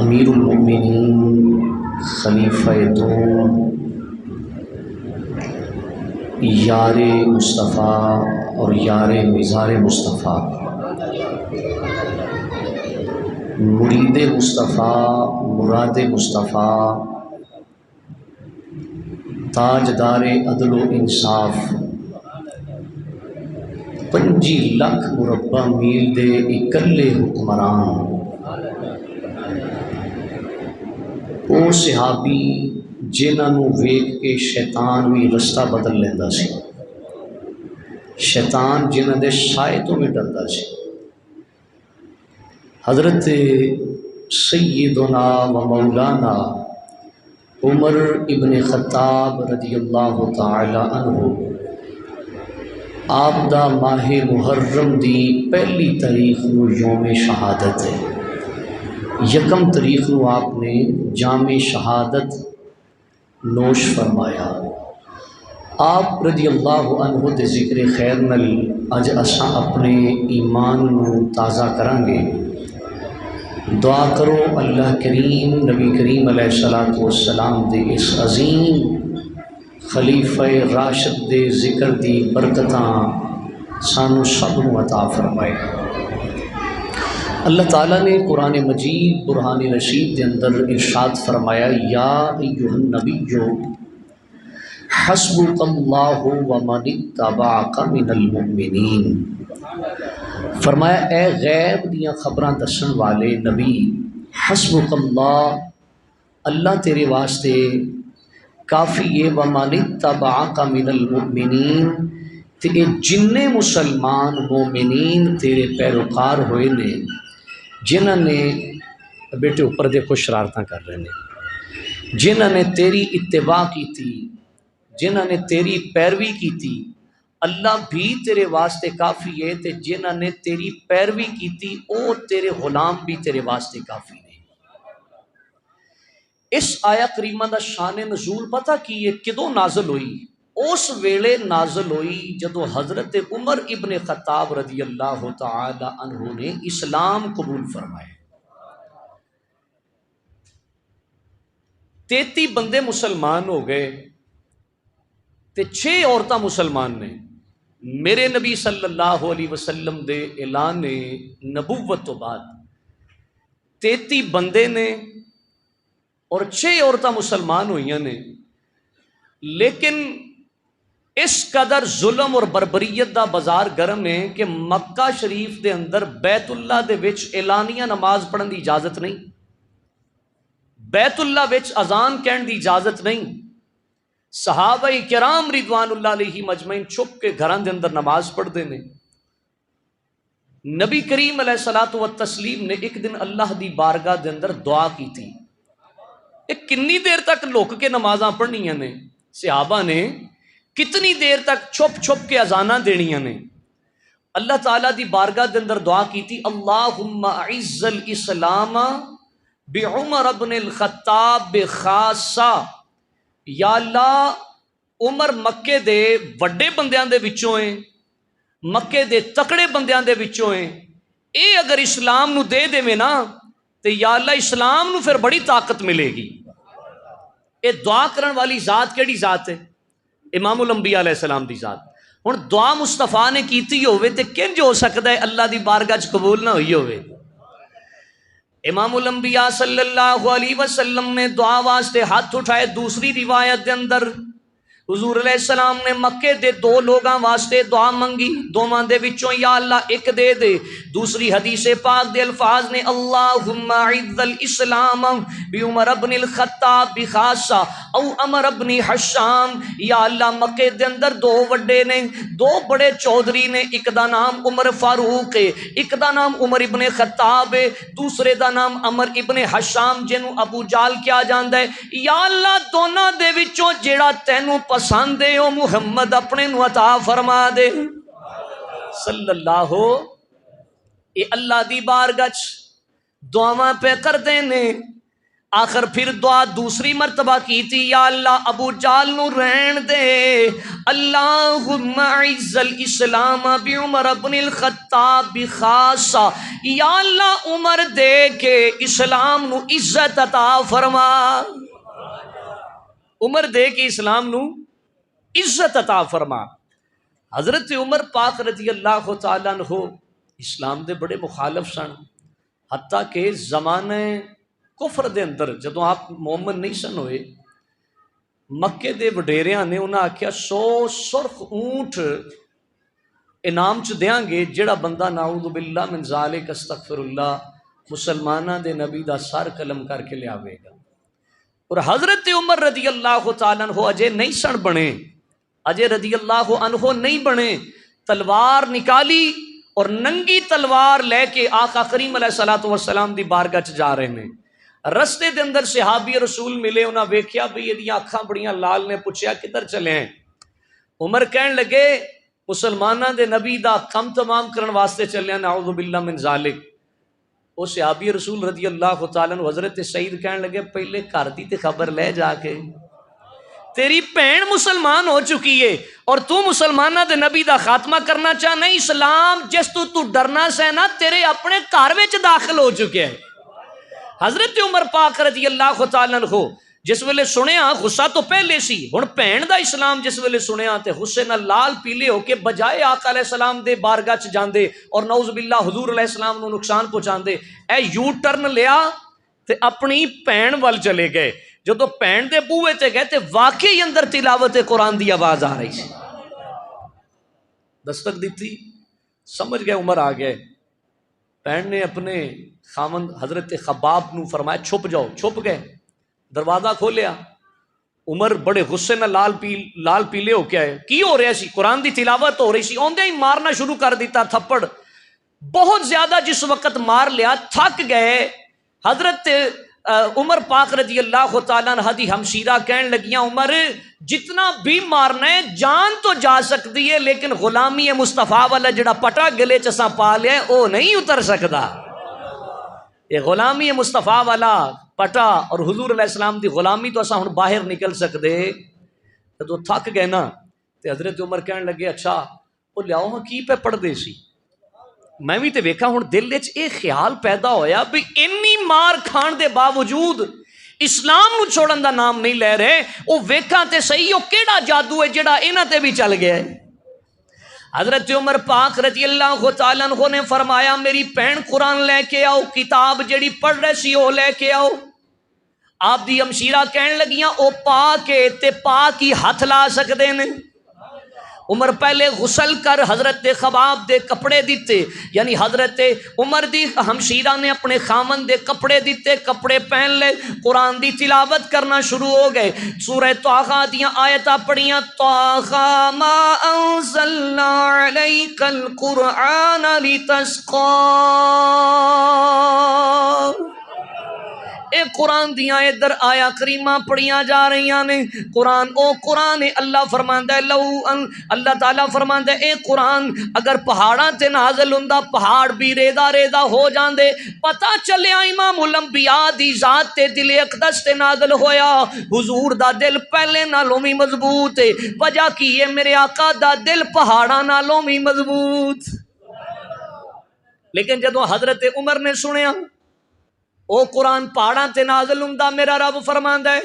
امیر المؤمنین خلیفہ دوم یار مصطفیٰ اور یار مزار مصطفیٰ مرید مصطفیٰ مراد مصطفیٰ تاجدار عدل و انصاف 25 لکھ مربع میل دے اکلے حکمران او صحابی جنہاں نو ویکھ کے شیطان بھی رستہ بدل لیندا سی، شیطان جنہاں دے سائے تو بھی ڈردا سی۔ حضرت سیدنا و مولانا عمر ابن خطاب رضی اللہ تعالی عنہ آپ دا ماہ محرم دی پہلی تاریخ نو یوم شہادت ہے، یکم تاریخ نو آپ نے جام شہادت نوش فرمایا۔ آپ رضی اللہ عنہ دے ذکر خیر نل اج اساں اپنے ایمان نو تازہ کریں گے۔ دعا کرو اللہ کریم نبی کریم علیہ الصلوۃ والسلام دے اس عظیم خلیفہ راشد دے ذکر دی برکتاں سانو سب نو عطا فرمائے۔ اللہ تعالیٰ نے قرآن مجید برہان رشید کے اندر ارشاد فرمایا، یا ایھا النبی حسبک اللہ ومن اتبعک من المؤمنین، فرمایا اے غیب دیاں خبراں دسن والے نبی، حسبک اللہ، اللہ تیرے واسطے کافی ہے، ومن اتبعک من المؤمنین، تے جننے مسلمان مومنین تیرے پیروکار ہوئے نے، جنہاں نے بیٹے اوپر دیکھو شرارتاں کر رہے ہیں، جنہاں نے تیری اتباع کی تھی، جنہاں نے تیری پیروی کی تھی، اللہ بھی تیرے واسطے کافی ہے، تے جنہاں نے تیری پیروی کی تھی او تیرے غلام بھی تیرے واسطے کافی نے۔ اس آیا کریمہ دا شان نزول پتہ کی ہے کدوں نازل ہوئی؟ اس ویلے نازل ہوئی جدو حضرت عمر ابن خطاب رضی اللہ تعالی عنہ نے اسلام قبول فرمائے۔ 33 بندے مسلمان ہو گئے تے 6 عورتاں مسلمان نے۔ میرے نبی صلی اللہ علیہ وسلم دے اعلان نبوت تو بعد 33 بندے نے اور 6 عورتاں مسلمان ہوئیاں نے، لیکن اس قدر ظلم اور بربریت دا بازار گرم ہے کہ مکہ شریف دے اندر بیت اللہ دے وچ اعلانیہ نماز پڑھن دی اجازت نہیں، بیت اللہ وچ اذان کہن دی اجازت نہیں۔ صحابہ کرام رضوان اللہ علیہ مجمعین چھپ کے گھراں دے اندر نماز پڑھتے ہیں۔ نبی کریم علیہ الصلوۃ والتسلیم نے ایک دن اللہ دی بارگاہ دے اندر دعا کی تھی، کنی دیر تک لک کے نمازاں پڑھنیاں نے؟ صحابہ نے کتنی دیر تک چھپ چھپ کے اذاناں دینیاں نے؟ اللہ تعالیٰ دی بارگاہ دے اندر دعا کی تھی، اللہم اعز الاسلام بعمر ابن الخطاب بخاصہ، یا اللہ عمر مکے دے وڈے بندیاں دے وچوں ہیں، مکے دے تکڑے بندیاں دے وچوں ہیں، اے اگر اسلام نو دے دے نا تے یا اللہ اسلام نو پھر بڑی طاقت ملے گی۔ اے دعا کرن والی ذات کیڑی ذات ہے؟ امام الانبیاء علیہ السلام دی ذات۔ ہن دعا مصطفیٰ نے کیتی ہوئے تے کنج ہو سکتا ہے اللہ دی بارگاہ چ قبول نہ ہوئی ہوئے؟ امام الانبیاء صلی اللہ علیہ وسلم نے دعا واسطے ہاتھ اٹھائے۔ دوسری روایت دے اندر حضور علیہ السلام نے مکے دے 2 لوگاں واسطے دعا منگی، دوواں دے وچوں یا اللہ ایک دے دے۔ دوسری حدیث پاک دے الفاظ نے، اللہم اعز الاسلام بعمر ابن الخطاب بخاصہ او عمر ابن حشام، یا اللہ مکے دے اندر 2 وڈے نے، 2 بڑے چودھری نے، ایک دا نام عمر فاروق ہے، ایک دا نام عمر ابن خطاب ہے، دوسرے دا نام عمر ابن حشام جنوں ابو جال کیا جاندا ہے، یا اللہ دونوں دے وچوں جیڑا تینوں پسند ہے او محمد اپنے نو عطا فرما دے صلی اللہ۔ اے اللہ دی بارگاہ دعاواں پہ کردے نے۔ آخر پھر دعا دوسری مرتبہ کی تھی، یا اللہ ابو جہل نو رہن دے، اللہم اعز الاسلام بعمر بن الخطاب بخاصہ، یا اللہ عمر دے کے اسلام نو عزت عطا فرما، عمر دے کے اسلام نو عزت عطا فرما۔ حضرت عمر پاک رضی اللہ تعالیٰ عنہ اسلام دے بڑے مخالف سن، حتیٰ کہ زمانے کفر دے اندر جدوں آپ مومن نہیں سن ہوئے، مکے دے وڈیریاں نے انہاں آکھیا 100 سرخ اونٹ انعام چ دیاں گے جڑا بندہ نعوذ باللہ من ذالک استغفر اللہ مسلماناں دے نبی دا سر قلم کر کے لیاوے گا۔ اور حضرت عمر رضی اللہ تعالیٰ عنہ اجے نہیں سن بنے، اجے رضی اللہ عنہ نہیں بنے، تلوار نکالی اور ننگی تلوار لے کے آقا کریم علیہ السلام دی بارگاہ چ جا رہے ہیں۔ رستے دے اندر صحابی رسول ملے، انہاں ویکھیا بھی یہ اکھاں بڑیاں لال نے، پوچھیا کدھر چلے ہیں؟ عمر کہن لگے مسلماناں دے نبی دا کم تمام کرن واسطے چلے ہیں، نعوذ باللہ من ذالک۔ او صحابی رسول رضی اللہ تعالیٰ عنہ حضرت سعید کہن لگے پہلے گھر دی تے خبر لے جا کے، تیری بہن مسلمان ہو چکی ہے اور تو مسلمانہ دے نبی دا خاتمہ کرنا چاہنا، اسلام جس تو ڈرنا سے نا تیرے اپنے گھر وچ داخل ہو چکے ہیں۔ حضرت عمر پاک رضی اللہ تعالیٰ عنہ جس ویلے سنیا، غصہ تو پہلے سی، ہن بہن دا اسلام جس ویلے سنیا تے غصے نال لال پیلے ہو کے بجائے آقا علیہ السلام دے بارگاہ چ جاندے اور نعوذ باللہ حضور علیہ السلام نو نقصان پہنچاندے، اے یو ٹرن لیا تے اپنی بہن ول چلے گئے۔ جدو بہن دے بوئے تے گئے تے واقعی اندر تلاوت قرآن دی آواز آ رہی سی، دستک دیتی، سمجھ گئے عمر آ گئے۔ بہن نے اپنے خامند حضرت خباب نو فرمایا چھپ جاؤ، چھپ گئے، دروازہ کھولیا۔ عمر بڑے غصے نہ لال پیلے ہو کے آئے، کی ہو رہا سی؟ قرآن دی تلاوت ہو رہی سی، اوندے ہی مارنا شروع کر دیتا تھپڑ، بہت زیادہ جس وقت مار لیا، تھک گئے۔ حضرت عمر پاک رضی اللہ تعالیٰ عنہ دی ہمشیرہ کہن لگیاں عمر جتنا بھی مارنا ہے جان تو جا سکتی ہے، لیکن غلامی مصطفیٰ والا جڑا پٹا گلے چساں پا لیا ہے وہ نہیں اتر سکتا۔ یہ غلامی مصطفیٰ والا پٹا اور حضور علیہ السلام دی غلامی تو اساں ہن باہر نکل سکتے، تو تھک گئے نا۔ تے حضرت عمر کہن لگے اچھا وہ لیاؤ ہاں کی پہ پڑھ دے سی؟ میں بھی تے ویکھا ہن دل وچ اے خیال پیدا ہویا بھی انی مار کھان دے باوجود اسلام نو چھوڑن دا نام نہیں لے رہے، او ویکھاں تے صحیح او کیڑا جادو ہے جڑا انہاں تے بھی چل گیا ہے۔ حضرت عمر پاک رضی اللہ تعالیٰ عنہ نے فرمایا میری بہن قرآن لے کے آؤ، کتاب جڑی پڑھ رہے سی وہ لے کے آؤ۔ آپ دی ہمشیرہ کہن لگیاں او پا کے تے پا کی ہاتھ لا سکدے نے؟ عمر پہلے غسل کر حضرت خباب دے کپڑے دیتے، یعنی حضرت عمر دی ہمشیرہ نے اپنے خامن دے کپڑے دیتے، کپڑے پہن لے، قرآن دی تلاوت کرنا شروع ہو گئے۔ سورہ طٰہٰ دیاں آیتاں پڑھیاں، طٰہٰ ما انزلنا علیک القرآن لتشقی، اے قرآن دیاں ادھر آیا کریمہ پڑھیاں جا رہی نے۔ قرآن او قرآن اللہ فرماندا ہے، لو ان اللہ تعالیٰ فرماندا ہے اے قرآن اگر پہاڑاں تے نازل ہوندا پہاڑ بھی ریدا ریدا ہو جاندے۔ پتہ چلیا امام الانبیاء دی ذات تے دل اقدس تے نازل ہویا، حضور دا دل پہلے نالوں بھی مضبوط ہے۔ وجہ کی ہے؟ میرے آقا دا دل پہاڑاں نالوں بھی مضبوط۔ لیکن جدوں حضرت عمر نے سنیا او قرآن پہاڑاں تے نازل ہوندا، میرا رب فرماندا ہے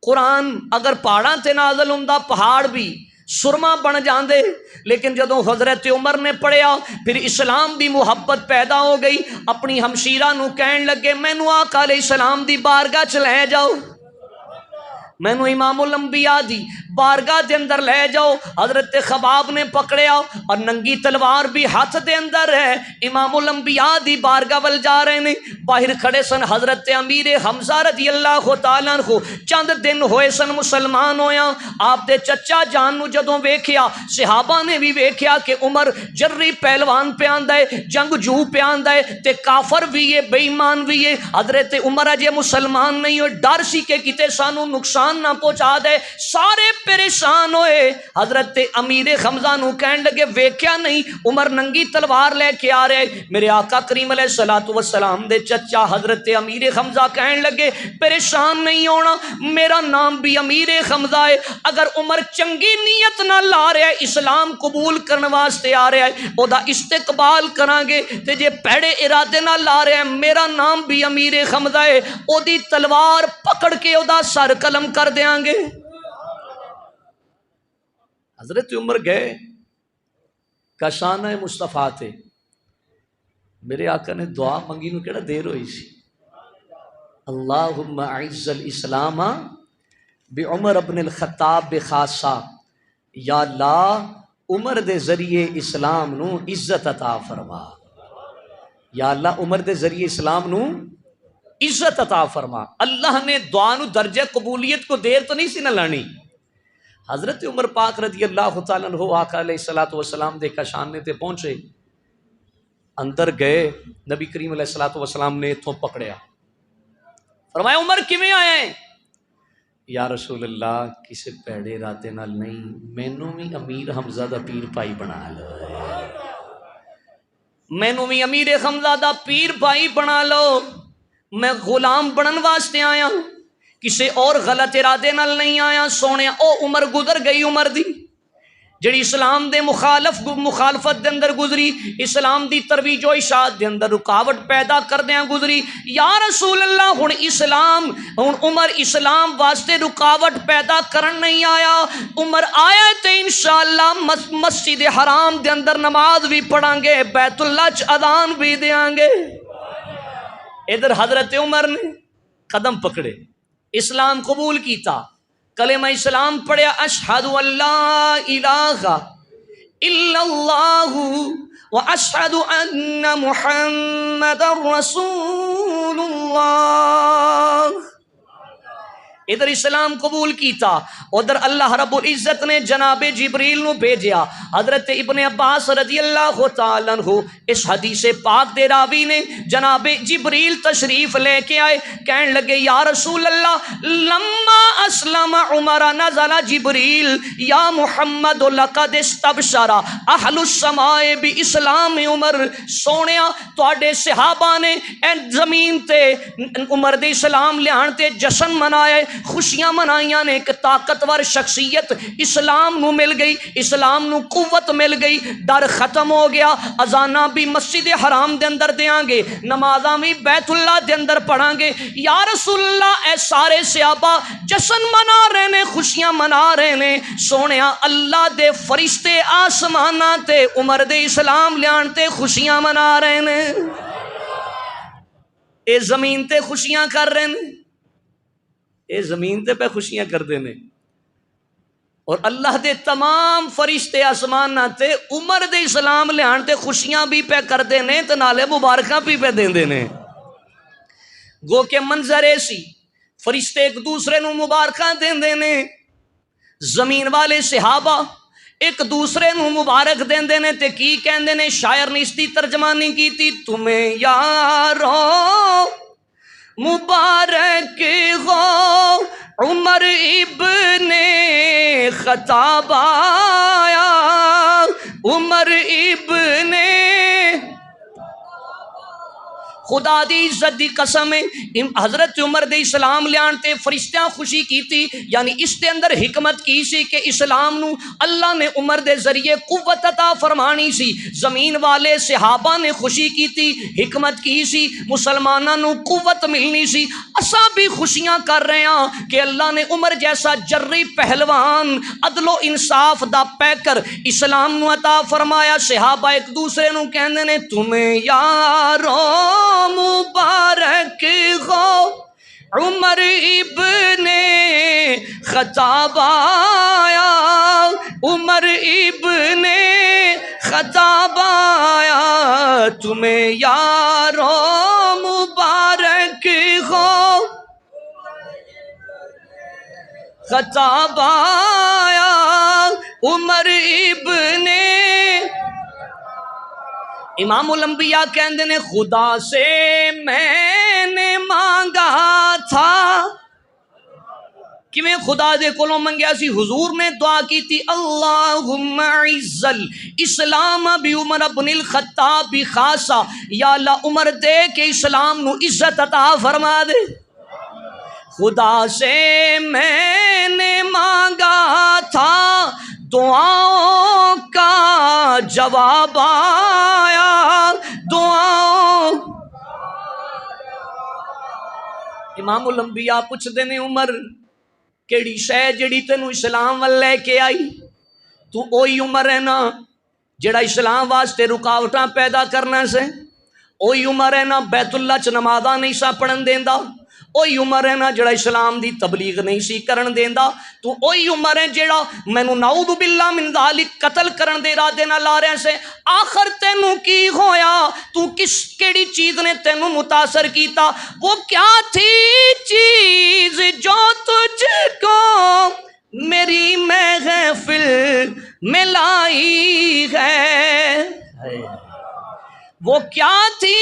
قرآن اگر پہاڑاں تے نازل ہوندا پہاڑ بھی سرما بن جاندے۔ لیکن جدوں حضرت عمر نے پڑھیا پھر اسلام دی محبت پیدا ہو گئی، اپنی ہمشیرہ نو کہن لگے مینوں آقا علیہ السلام دی بارگاہ چ لے جاؤ، مینوں امام الانبیاء دی بارگاہ دے اندر لے جاؤ۔ حضرت خباب نے پکڑیا اور ننگی تلوار بھی ہاتھ دے اندر ہے، امام الانبیاء دی بارگاہ ول جا رہے نے۔ باہر کھڑے سن حضرت امیر حمزہ رضی اللہ تعالیٰ عنہ، چند دن ہوئے سن مسلمان ہویا۔ آپ دے چچا جان نو جدوں ویکھیا صحابہ نے بھی ویکھیا کہ عمر جری پہلوان پہ آندا ہے، جنگ جو پہ آندا ہے تے کافر بھی ہے بے ایمان بھی ہے۔ حضرت عمر اجے مسلمان نہیں ہوئے، ڈر سی کہ کتے سانو نقصان نقصان نہ پہنچا دے. سارے پریشان ہوئے. حضرت امیر حمزہ نو کہن لگے ویکھیا نہیں عمر ننگی تلوار لے کے آ رہے. میرے آقا کریم علیہ الصلوۃ والسلام دے چچا حضرت امیر حمزہ کہن لگے پریشان نہیں ہونا, میرا نام بھی امیر حمزہ ہے. اگر عمر چنگی نیت نہ لا رہا ہے, اسلام قبول کرنے واسطے آ رہا ہے, او دا استقبال کران گے. تے جے پیڑے ارادے نہ لا رہا ہے, میرا نام بھی امیر حمزہ ہے, او دی تلوار پکڑ کے او دا سر قلم کر دیاں گے. حضرت عمر گئے, کشانہ مصطفیٰ تھے. میرے آقا نے دعا منگی نو کیڑا دیر ہوئی سی, اللہم اعز الاسلام بعمر ابن الخطاب بخاصہ, یا اللہ عمر دے ذریعے اسلام نو عزت عطا فرما. یا اللہ عمر دے ذریعے اسلام نو عزت عطا فرما. اللہ نے دعا نو درجہ قبولیت کو دیر تو نہیں سی نہ لانی. حضرت عمر پاک رضی اللہ تعالیٰ عنہ آقا علیہ الصلوۃ والسلام دے کشانے تے پہنچے, اندر گئے. نبی کریم علیہ الصلوۃ والسلام نے اتھوں پکڑیا, فرمایا عمر کیویں آیا ہے؟ یا رسول اللہ کسی پیڑے ارادے نال نہیں, مینوں بھی امیر حمزہ دا پیر بھائی بنا لو, مینوں بھی امیر حمزہ دا پیر بھائی بنا لو, میں غلام بنن واسطے آیا, کسی اور غلط ارادے نال نہیں آیا. سونے او عمر گزر گئی, عمر دی جڑی اسلام دے مخالفت دے اندر گزری, اسلام دی ترویج و اشاعت دے اندر رکاوٹ پیدا کردیاں گزری. یا رسول اللہ ہن اسلام, ہن عمر اسلام واسطے رکاوٹ پیدا کرن نہیں آیا. عمر آیا تے انشاءاللہ مسجد حرام دے اندر نماز بھی پڑھاں گے, بیت اللہ چ اذان بھی دیاں گے. ادھر حضرت عمر نے قدم پکڑے, اسلام قبول کیتا, کلمہ اسلام پڑھیا, اشہد ان لا الہ الا اللہ واشہد ان محمد رسول اللہ. ادھر اسلام قبول کیتا, ادھر اللہ رب العزت نے جناب جبریل نو بھیجیا. حضرت ابن عباس رضی اللہ تعالیٰ عنہ اس حدیث پاک دے راوی نے, جناب جبریل تشریف لے کے آئے, کہن لگے یا رسول اللہ لما اسلم عمر نزل جبریل یا محمد لقد استبشر اہل السماء باسلام عمر. سونیا تواڈے صحابہ نے زمین تے عمر دے اسلام لیان تے جشن منائے, خوشیاں منائیاں نے. ایک طاقتور شخصیت اسلام نو مل گئی, اسلام نو قوت مل گئی, ڈر ختم ہو گیا. اذاناں بھی مسجد حرام دے اندر دیاں گے, نمازاں بھی بیت اللہ دے اندر پڑھاں گے. یا رسول اللہ اے سارے صحابہ جشن منا رہے نے, خوشیاں منا رہے نے. سونیا اللہ دے فرشتے آسماناں تے عمر دے اسلام لیان تے خوشیاں منا رہے نے, اے زمین تے خوشیاں کر رہے نے, اے زمین تے پہ خوشیاں کر دینے. اور اللہ دے تمام فرشتے آسمان تے عمر دے اسلام لیان تے خوشیاں بھی پہ کر دینے, تے نالے مبارکاں بھی پہ دین دینے. گو کے منظر ایسی فرشتے ایک دوسرے نو مبارکاں دین دینے, زمین والے صحابہ ایک دوسرے نو مبارک دین دینے. تے کی کہن دینے, شاعر نے اس دی ترجمانی کی تھی, تمہیں یارو مبارک ہو عمر ابن خطاب آیا, عمر ابن خدا دی عزت دی قسم حضرت عمر دے اسلام لیان تے فرشتیاں خوشی کیتی. یعنی اس دے اندر حکمت کی سی کہ اسلام نو اللہ نے عمر دے ذریعے قوت عطا فرمانی سی. زمین والے صحابہ نے خوشی کیتی, حکمت کی سی مسلماناں نو قوت ملنی سی. اساں بھی خوشیاں کر رہے ہیں کہ اللہ نے عمر جیسا جری پہلوان عدل و انصاف دا پیکر اسلام نو عطا فرمایا. صحابہ ایک دوسرے نو کہندے نے تمہیں یارو مبارک ہو عمر ابن خطاب آیا, عمر ابن خطاب آیا, تمہیں یارو مبارک ہو خطاب آیا, عمر ابن. امام الانبیاء کہندے نے خدا سے میں نے مانگا تھا کیویں خدا دے کولوں منگیا سی؟ حضور نے دعا کی تھی اللہم اعز الاسلام بعمر بن الخطاب خاصا، یا اللہ عمر دے کہ اسلام نو عزت عطا فرما دے۔ خدا سے میں نے مانگا تھا دعاؤں کا جواب آیا، دعاؤں۔ امام الانبیاء پوچھ دینے عمر کیڑی شے جڑی تینوں اسلام وال لے کے آئی؟ تو اوہی عمر ہے نا جڑا اسلام واسطے رکاوٹاں پیدا کرنا سے، اوہی عمر ہے نا بیت اللہ چ نمازاں نہیں سا پڑھن دیندا، اوہی عمر ہے نا جڑا اسلام دی تبلیغ نہیں سی کرن دیندا، تو اوہی عمر ہے جڑا مینوں نعوذ باللہ من ذالک قتل کرن دے ارادے نال آ رہے سے۔ آخر تینوں کی ہویا؟ تو کیڑی چیز نے تینوں متاثر کیتا؟ وہ کیا تھی چیز جو تجھ کو میری محفل میں لائی ہے؟ وہ کیا تھی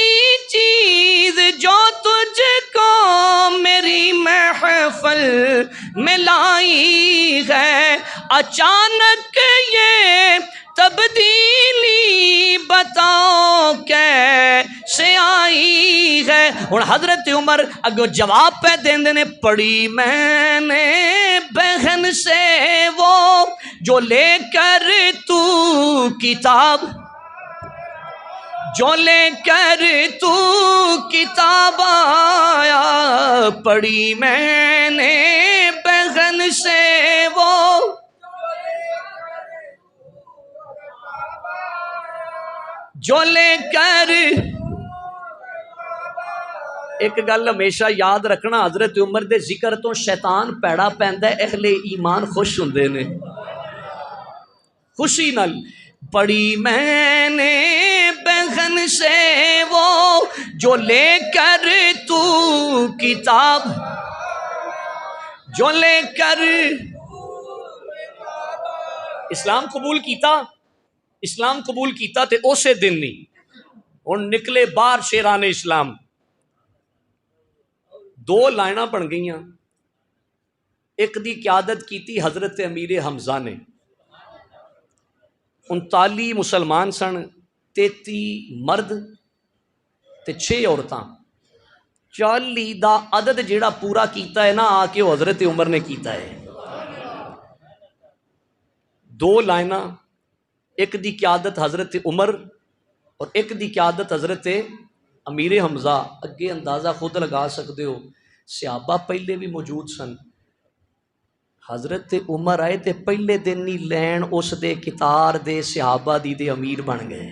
چیز جو تجھ کو میری محفل میں لائی ہے؟ اچانک یہ تبدیلی بتاؤ کیسے آئی ہے؟ اور حضرت عمر اگو جواب پہ دیندے نے، پڑھی میں نے بہن سے وہ جو لے کر تو کتاب، جو لے کر تو کتاب آیا، پڑھی میں نے بہن سے وہ۔ جو لے کر، ایک گل ہمیشہ یاد رکھنا، حضرت عمر دے ذکر تو شیطان پیڑا پیندا ہے، اہل ایمان خوش ہوندے نے خوشی نال۔ پڑھی میں نے بہن سے وہ جو لے کر تو کتاب، جو لے کر اسلام قبول کیتا، اسلام قبول کیتا تے اسے دن نہیں ہن نکلے باہر شیران اسلام۔ دو لائناں بن گئیاں، ایک دی قیادت کیتی حضرت امیر حمزہ نے، 39 مسلمان سن، 33 مرد تے 6 عورتاں، 40 دا عدد جیڑا پورا کیتا ہے نا آ کے وہ حضرت عمر نے کیتا ہے۔ دو لائناں، ایک دی قیادت حضرت عمر اور ایک دی قیادت حضرت امیر حمزہ۔ اگے اندازہ خود لگا سکتے ہو، صحابہ پہلے بھی موجود سن، حضرت عمر آئے تے پہلے دن ہی لین اس دے کتار دے صحابہ دی دے امیر بن گئے۔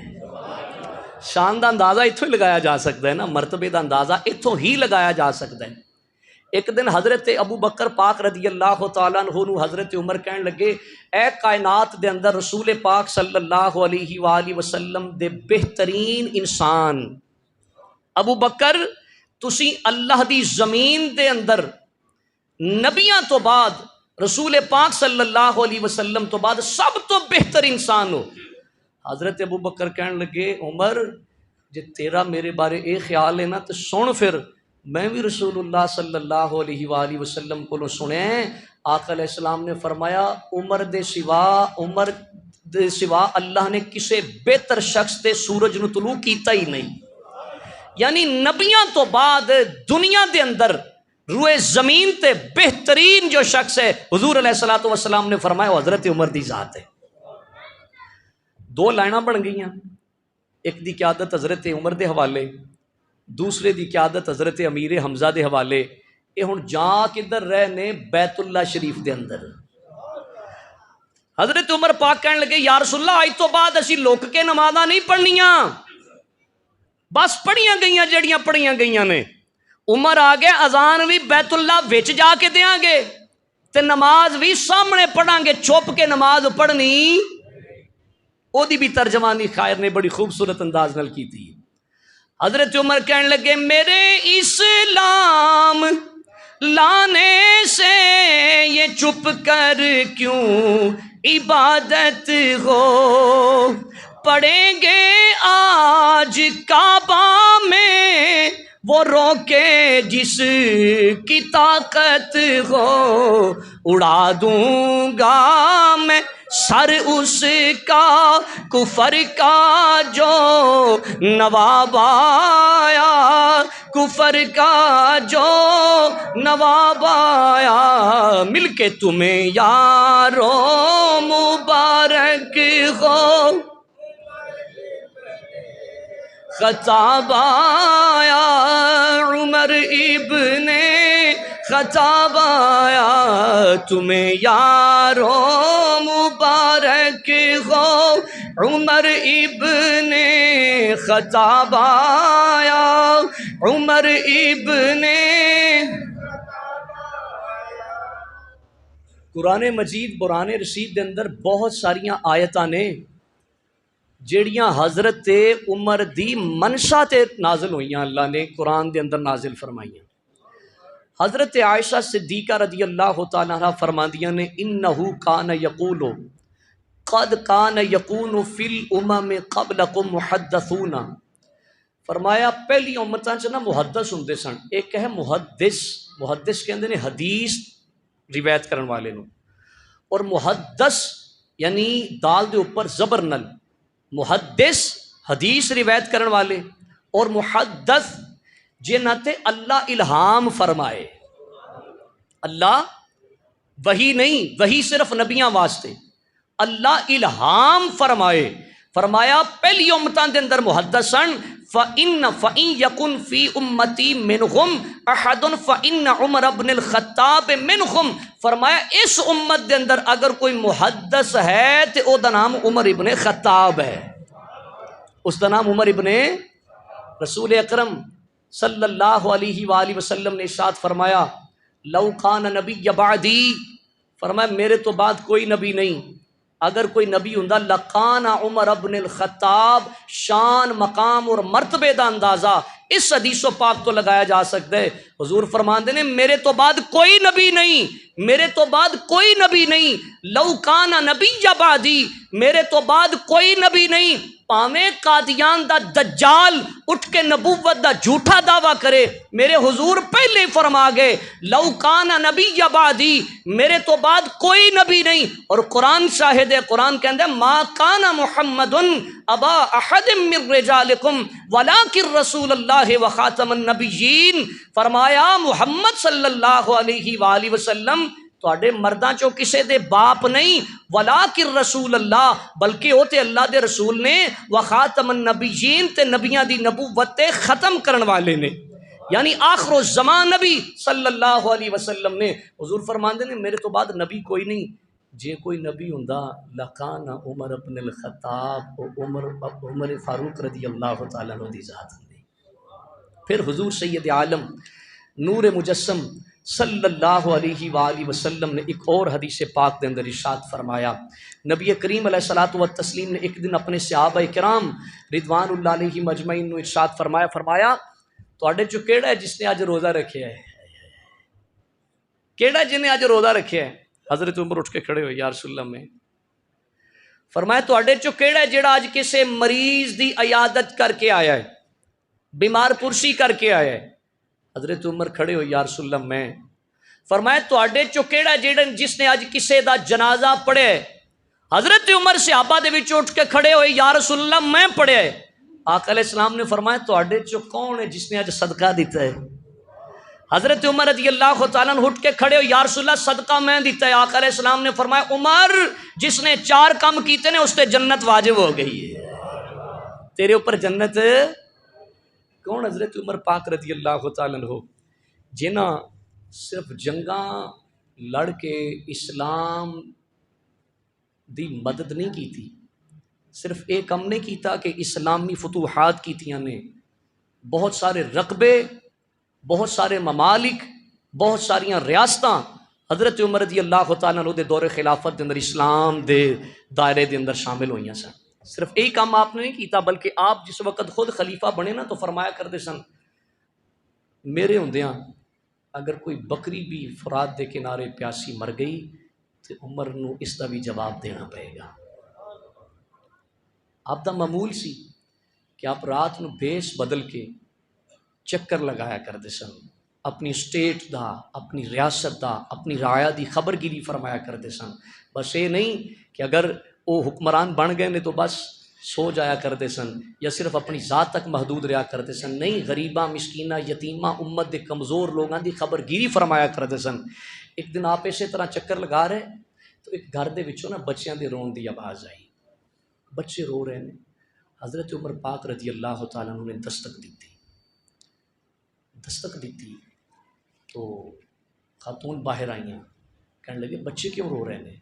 شان دا اندازہ اتھوں ہی لگایا جا سکتا ہے نا، مرتبے دا اندازہ اتھوں ہی لگایا جا سکتا ہے۔ ایک دن حضرت ابو بکر پاک رضی اللہ تعالیٰ عنہ نو حضرت عمر کہن لگے، اے کائنات دے اندر رسول پاک صلی اللہ علیہ وآلہ وسلم دے بہترین انسان ابو بکر، تسی اللہ دی زمین دے اندر نبیاں تو بعد، رسول پاک صلی اللہ علیہ وسلم تو بعد سب تو بہتر انسان ہو۔ حضرت ابو بکر کہن لگے، عمر جے تیرا میرے بارے اے خیال ہے نا تو سن، پھر میں بھی رسول اللہ صلی اللہ علیہ وآلہ وسلم کو سنے، آقا علیہ السلام نے فرمایا عمر دے سوا اللہ نے کسے بہتر شخص تے سورج نو طلوع کیتا ہی نہیں۔ یعنی نبیاں تو بعد دنیا دے اندر روئے زمین تے بہترین جو شخص ہے، حضور علیہ الصلوۃ والسلام نے فرمایا وہ حضرت عمر دی ذات ہے۔ دو لائناں بن گئیاں، ایک دی قیادت حضرت عمر دے حوالے، دوسرے دی قیادت حضرت امیر حمزہ دے حوالے۔ یہ ہن جا کدھر رہے نے؟ بیت اللہ شریف دے اندر۔ حضرت عمر پاک کہنے لگے، یا رسول اللہ اج تو بعد اسی لوک کے نمازاں نہیں پڑھنیاں، بس پڑھیاں گئیاں جڑیاں پڑھیاں گئیاں نے۔ عمر آ گیا، اذان بھی بیت اللہ وچ جا کے دیاں گے تے نماز بھی سامنے پڑھاں گے، چھپ کے نماز پڑھنی۔ او دی بھی ترجمانی خیر نے بڑی خوبصورت انداز نال کی تھی۔ حضرت عمر کہنے لگے، میرے اسلام لانے سے یہ چپ کر کیوں عبادت ہو، پڑھیں گے آج کعبہ میں وہ روکے جس کی طاقت ہو، اڑا دوں گا میں سر اس کا کفر کا جو نواب آیا، کفر کا جو نواب آیا، مل کے تمہیں یارو مبارک ہو، خطاب آیا عمر ابن خطاب آیا، تمہیں یارو مبارک ہو، عمر ابن خطاب آیا، عمر ابن۔ قرآن مجید برہان رشید دے اندر بہت ساریاں آیتاں نے جیڑیاں حضرت عمر دی منشا تے نازل ہوئیاں، اللہ نے قرآن دے اندر نازل فرمائیاں۔ حضرت عائشہ صدیقہ رضی اللہ تعالیٰ عنہ فرماندیاں نے انہو کان یقول قد کان یکون فی الامم قبلکم محدثون، فرمایا پہلی امتاں چ نا محدث ہوندے سن، ایک ہے محدث، محدث کہندے نے حدیث روایت کرن والے نو، اور محدث یعنی دال دے اوپر زبر نل، محدث حدیث روایت کرن والے، اور محدث جنہاں تے اللہ الہام فرمائے۔ اللہ وحی نہیں، وحی صرف نبیاں واسطے، اللہ الہام فرمائے۔ فرمایا پہلی امتاں دے اندر محدث سن، فَإِن يَكُنْ فِي أُمَّتِي مِنْهُمْ أَحَدٌ فَإِنَّ عُمَرَ بْنِ الْخَطَّابِ مِنْهُمْ، فرمایا اس امت دے اندر اگر کوئی محدث ہے تو او دا نام عمر ابن خطاب ہے، اس دا نام عمر ابن۔ رسول اکرم صلی اللہ علیہ وآلہ وسلم نے ارشاد فرمایا لو کان نبی بعدی، فرمایا میرے تو بعد کوئی نبی نہیں، اگر کوئی نبی ہوندا لکان عمر ابن الخطاب، شان مقام اور مرتبے دا اندازہ اس حدیث و پاک تو لگایا جا سکتا ہے۔ حضور فرماندے نے میرے تو بعد کوئی نبی نہیں، میرے تو بعد کوئی نبی نہیں، لو کان نبی بعدی، میرے تو بعد کوئی نبی نہیں، پاویں قادیان دا دجال اٹھ کے نبوت دا جھوٹا دعویٰ کرے، میرے حضور پہلے ہی فرما گئے لو کان نبی بعدی، میرے تو بعد کوئی نبی نہیں۔ اور قرآن شاہد ہے، قرآن کہندے ما کان محمد ابا احد من رجالکم ولکن رسول اللہ وخاتم النبیین، فرمایا محمد صلی اللہ علیہ وآلہ وسلم تواڈے مرداں چوں کسے دے باپ نہیں، ولیکن رسول اللہ، بلکہ وہ تے اللہ دے رسول نے، وخاتم النبیین تے نبیاں دی نبوت تے ختم کرن والے نے، یعنی آخر الزمان نبی صلی اللہ علیہ وسلم نے۔ حضور فرماندے نے میرے تو بعد نبی کوئی نہیں، جے کوئی نبی ہوندا لکان عمر ابن الخطاب، عمر فاروق رضی اللہ تعالیٰ عنہ دی ذات ہوندی۔ پھر حضور سید عالم نور مجسم صلی اللہ علیہ وآلہ وسلم نے ایک اور حدیث پاک دے اندر ارشاد فرمایا، نبی کریم علیہ الصلوۃ والتسلیم نے ایک دن اپنے صحابہ کرام رضوان اللہ علیہ مجمعین نو ارشاد فرمایا تواڈے چوں کیڑا ہے جس نے اج روزہ رکھیا ہے؟ کیڑا جن نے اج روزہ رکھیا ہے؟ حضرت عمر اٹھ کے کھڑے ہوئے یا رسول اللہ میں، فرمایا تواڈے چوں کیڑا ہے جڑا اج کسے مریض دی عیادت کر کے آیا ہے، بیمار پرسی کر کے آیا ہے؟ حضرت عمر کھڑے ہوئے یا رسول اللہ میں، فرمایا تواڈے چوں کیڑا ہے جس نے اج کسے دا جنازہ پڑھیا ہے؟ حضرت عمر صحابہ دے وچ اٹھ کے کھڑے ہوئے یا رسول اللہ میں پڑھیا ہے۔ آقا علیہ السلام نے فرمایا تواڈے چوں کون ہے جس نے اج صدقہ دیتا ہے؟ حضرت عمر رضی اللہ تعالیٰ عنہ اٹھ کے کھڑے ہو یا رسول اللہ صدقہ میں دیتا ہے۔ آقا علیہ السلام نے فرمایا عمر جس نے 4 کام کیتے نے اس تے جنت واجب ہو گئی ہے، تیرے اوپر جنت کون؟ حضرت عمر پاک رضی اللہ تعالیٰ عنہ جنہاں صرف جنگاں لڑ کے اسلام دی مدد نہیں کی تھی، صرف ایک کم نہیں کیتا کہ اسلامی فتوحات کیتیاں نے، بہت سارے رقبے، بہت سارے ممالک، بہت ساریاں ریاستاں حضرت عمر رضی اللہ تعالیٰ عنہ دے دور خلافت دے اندر اسلام دے دائرے دے اندر شامل ہوئیاں سن۔ صرف ایک کام آپ نے نہیں کیتا بلکہ آپ جس وقت خود خلیفہ بنے نا تو فرمایا کرتے سن میرے ہوندیاں اگر کوئی بکری بھی فرات دے کنارے پیاسی مر گئی تو عمر نو اس دا بھی جواب دینا پڑے گا۔ آپ دا معمول سی کہ آپ رات نو بیس بدل کے چکر لگایا کرتے سن، اپنی اسٹیٹ دا، اپنی ریاست دا، اپنی رعایا دی خبر گیری فرمایا کرتے سن۔ بس یہ نہیں کہ اگر وہ حکمران بن گئے نے تو بس سو جایا کرتے سن یا صرف اپنی ذات تک محدود رہا کرتے سن، نہیں، غریباں، مسکیناں، یتیماں، امت دے کمزور لوگاں دی خبر گیری فرمایا کرتے سن۔ ایک دن آپ اسی طرح چکر لگا رہے تو ایک گھر دے وچوں نا بچیاں دے رون دی آواز آئی، بچے رو رہے ہیں۔ حضرت عمر پاک رضی اللہ تعالیٰ عنہ نے دستک دیتی تو خاتون باہر آئیاں، کہنے لگے بچے کیوں رو رہے ہیں؟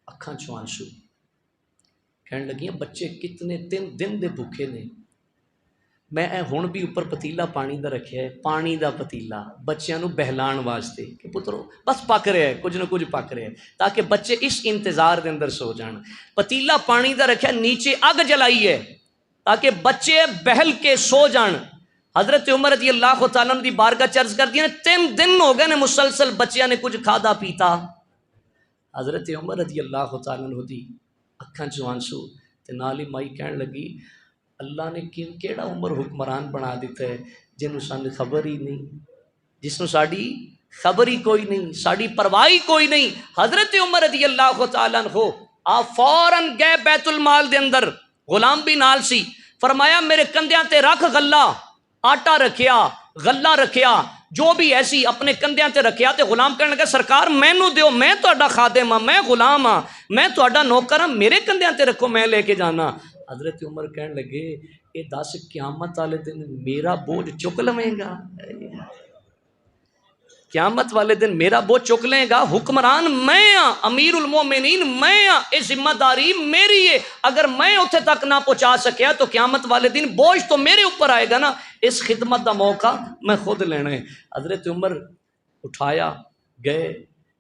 اکھاں چوں آنسو، کہنے لگیاں بچے کتنے دن دے بھوکے نے، میں ہن بھی اوپر پتیلا پانی دا رکھیا ہے، پانی دا پتیلا بچیاں نو بہلان واسطے کہ پترو بس پک رہا ہے، کچھ نہ کچھ پک رہا ہے، تاکہ بچے اس انتظار دے اندر سو جان۔ پتیلا پانی دا رکھیا، نیچے اگ جلائی ہے تاکہ بچے بہل کے سو جان۔ حضرت عمر رضی اللہ تعالیٰ عنہ دی بارگاہ چرچ کر دیا، 3 دن ہو گئے نے مسلسل بچیاں نے کچھ کھادا پیتا۔ حضرت عمر رضی اللہ تعالیٰ عنہ دی اکھاں چوں آنسو تے نال ہی مائی کہن لگی اللہ نے کیڑا عمر حکمران بنا دیتا ہے جنوں سانوں خبر ہی نہیں، جس نوں ساڈی خبر ہی کوئی نہیں، ساڈی پرواہ ہی کوئی نہیں۔ حضرت عمر رضی اللہ تعالیٰ عنہ آپ فوراً گئے بیت المال دے اندر، غلام بھی نال سی، فرمایا میرے کندھیاں تے رکھ غلہ، آٹا رکھیا، غلہ رکھیا، جو بھی ایسی اپنے کندھیاں تے رکھیا۔ تے غلام کہنے لگا سرکار مینوں دیو، میں تہاڈا خادم ہاں، میں غلام ہاں، میں تہاڈا نوکر ہاں، میرے کندھیاں تے رکھو، میں لے کے جانا۔ حضرت عمر کہنے لگے اے دس قیامت والے دن میرا بوجھ چک لویں گا؟ قیامت والے دن میرا بوجھ چک لیں گا؟ حکمران میں ہاں، امیر المومنین میں ہاں، یہ ذمہ داری میری ہے، اگر میں اتنے تک نہ پہنچا سکیا تو قیامت والے دن بوجھ تو میرے اوپر آئے گا نا، اس خدمت دا موقع میں خود لینا ہے۔ حضرت عمر اٹھایا، گئے،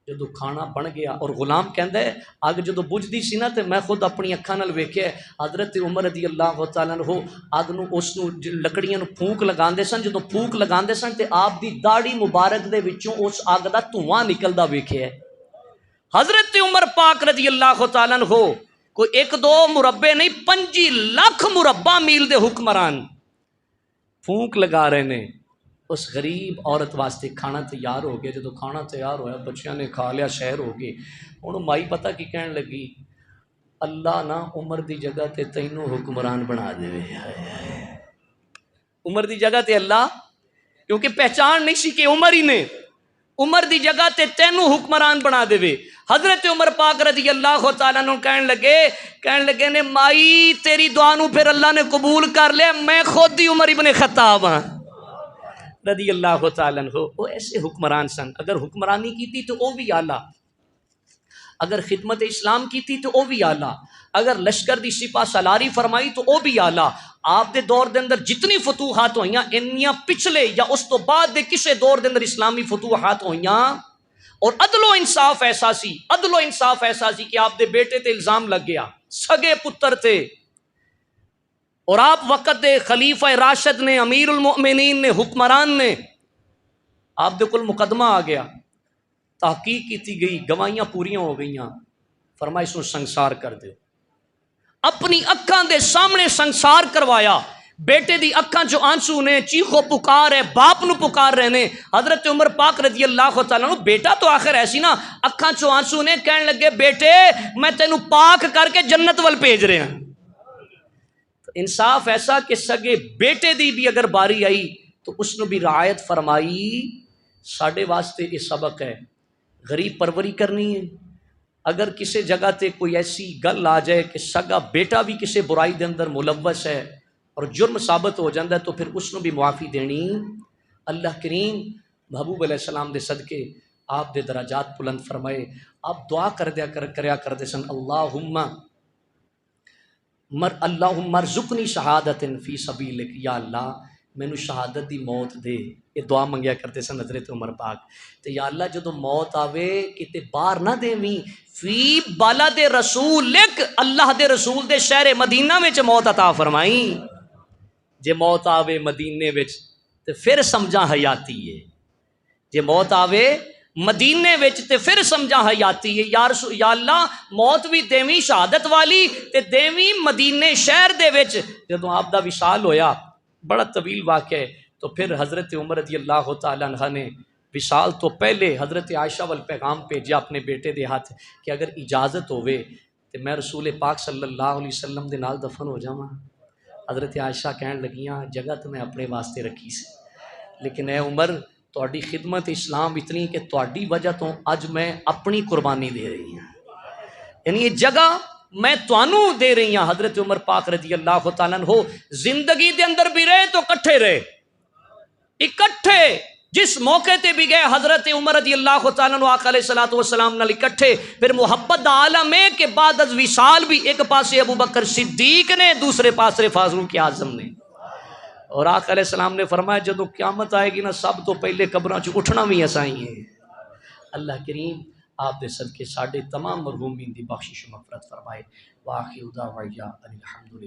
جدو کھانا بن گیا اور غلام کہندا ہے اگ جدو بجھدی سی نا تے میں خود اپنی اکھاں نال ویکھیا۔ حضرت عمر رضی اللہ تعالیٰ عنہ اگ نو اس نو لکڑیاں نو پھونک لگاندے سن، جدو پھونک لگاندے سن تے آپ دی داڑھی مبارک دے وچوں اس اگ دا دھواں نکلدا ویکھیا۔ حضرت عمر پاک رضی اللہ تعالیٰ عنہ کوئی 1-2 مربع نہیں 25 لاکھ مربع میل دے حکمران پھونک لگا رہے نے۔ اس غریب عورت واسطے کھانا تیار ہو گیا، جدو کھانا تیار ہویا بچیاں نے کھا لیا، شہر ہو گئے۔ ہن مائی پتہ کی کہن لگی اللہ نا عمر دی جگہ تے تینوں حکمران بنا دے۔ عمر دی جگہ تے اللہ، کیونکہ پہچان نہیں سی کہ عمر ہی نے، عمر دی جگہ تے تینوں حکمران بنا دے۔ حضرت عمر پاک رضی اللہ تعالیٰ عنہ کہن لگے نے مائی تیری دعا نو پھر اللہ نے قبول کر لیا، میں خود ہی عمر ابن خطاب ہاں رضی اللہ تعالیٰ عنہ۔ وہ ایسے حکمران سن، اگر حکمرانی کی تھی تو وہ بھی اعلیٰ، اگر خدمت اسلام کی تھی تو وہ بھی اعلیٰ، اگر لشکر دی سپاہ سالاری فرمائی تو وہ بھی اعلیٰ۔ آپ دے دور دے اندر جتنی فتوحات ہوئیاں انیاں پچھلے یا اس تو بعد دے کسے دور دے اندر اسلامی فتوحات ہوئیاں، اور عدل و انصاف ایسا سی کہ آپ دے بیٹے تے الزام لگ گیا، سگے پتر تھے، اور آپ وقت دے خلیفہ راشد نے، امیر المؤمنین نے، حکمران نے، آپ دے کل مقدمہ آ گیا، تحقیق کی گئی، گواہیاں پوریاں ہو گئیاں، فرمایا اس کو سنسار کر دو۔ اپنی اکھاں دے سامنے سنسار کروایا، بیٹے دی اکھاں جو آنسو نے، چیخو پکار ہے، باپ نو پکار رہے نے۔ حضرت عمر پاک رضی اللہ تعالیٰ عنہ بیٹا تو آخر ایسی نا، اکھاں چو آنسو نے، کہنے لگے بیٹے میں تینوں پاک کر کے جنت وال بھیج رہے ہیں۔ انصاف ایسا کہ سگے بیٹے دی بھی اگر باری آئی تو اس نے بھی رعایت فرمائی۔ ساڈے واسطے یہ سبق ہے، غریب پروری کرنی ہے۔ اگر کسی جگہ تے کوئی ایسی گل آ جائے کہ سگا بیٹا بھی کسی برائی دے اندر ملوث ہے اور جرم ثابت ہو جاتا ہے تو پھر اس نے بھی معافی دینی۔ اللہ کریم محبوب علیہ السلام دے صدقے آپ دے درجات بلند فرمائے۔ آپ دعا کریا کرتے سن اللہم ارزقنی شہادت فی سبیلک، یا اللہ مینوں شہادت دی موت دے، یہ دعا منگیا کرتے سن حضرت عمر پاک۔ تے یا اللہ جدو موت آوے کتے باہر نہ دیویں، فی بلد رسولک، اللہ دے رسول دے شہر مدینہ وچ موت عطا فرمائی۔ جے موت آوے مدینے وچ تے پھر سمجھا حیاتی ہے، جے موت آوے مدینے وچ تے پھر سمجھا حیاتی ہے۔ یا اللہ موت بھی دیویں شہادت والی تے دیویں مدینے شہر دے وچ۔ جدوں آپ دا وصال ہویا، بڑا طویل واقعہ ہے، تو پھر حضرت عمر رضی اللہ تعالیٰ عنہ نے وصال تو پہلے حضرت عائشہ وال پیغام بھیجا اپنے بیٹے دے ہاتھ کہ اگر اجازت ہوئے تو میں رسول پاک صلی اللہ علیہ وسلم دے نال دفن ہو جاواں۔ حضرت عائشہ کہن لگیاں جگہ تو میں اپنے واسطے رکھی سی، لیکن اے عمر تہاڈی خدمت اسلام اتنی کہ تہاڈی وجہ تو اج میں اپنی قربانی دے رہی ہوں، یعنی یہ جگہ میں توانوں دے رہی ہوں۔ حضرت عمر پاک رضی اللہ تعالیٰ عنہ زندگی دے اندر بھی رہے تو کٹھے رہے، اکٹھے جس موقع تے بھی گئے حضرت عمر رضی اللہ تعالیٰ عنہ آقا علیہ الصلوۃ والسلام نال اکٹھے۔ پھر محبت دا عالم ہے کہ بعد از وصال بھی ایک پاسے ابو بکر صدیق نے، دوسرے پاسے فاروق اعظم نے، اور آقا علیہ السلام نے فرمایا جدو قیامت آئے گی نا سب تو پہلے قبراں چ اٹھنا بھی اساں ہی ہیں۔ اللہ کریم آپ دے صدقے ساڈے تمام مرحومین دی بخشش و مغفرت فرمائے۔ وآخر دعوانا الحمدللہ۔